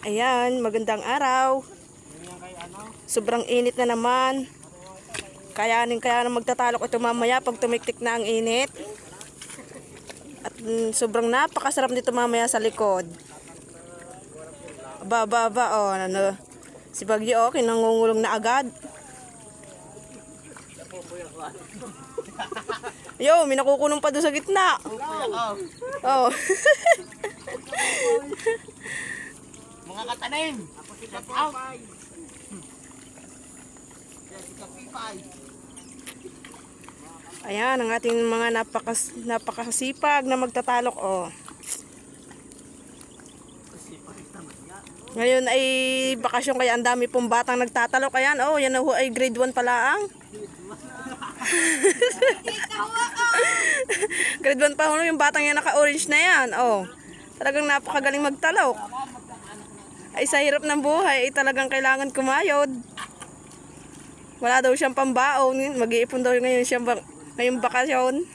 Ayan, magandang araw. Sobrang init na naman. Kaya na magtatalok ito mamaya pag tumiktik na ang init. At sobrang napakasarap nito mamaya sa likod. Aba, oh, ano. Si Bagyo, kinangungulong na agad. Yo, may nakukulong pa doon sa gitna. Oh. Mga katanim. Shout out. Ayan, ang ating mga napakasipag na magtatalok. Oh. Ngayon ay bakasyon kaya ang dami pong batang nagtatalok. Ayan, oh, yan na ho ay grade 1 pala ang. Grade 1 pa ho yung batang yan naka-orange na yan. Oh. Talagang napakagaling magtalok. Ay sa hirap ng buhay ay talagang kailangan kumayod. Wala daw siyang pambaon. Mag-iipon daw ngayon siyang ngayong bakasyon.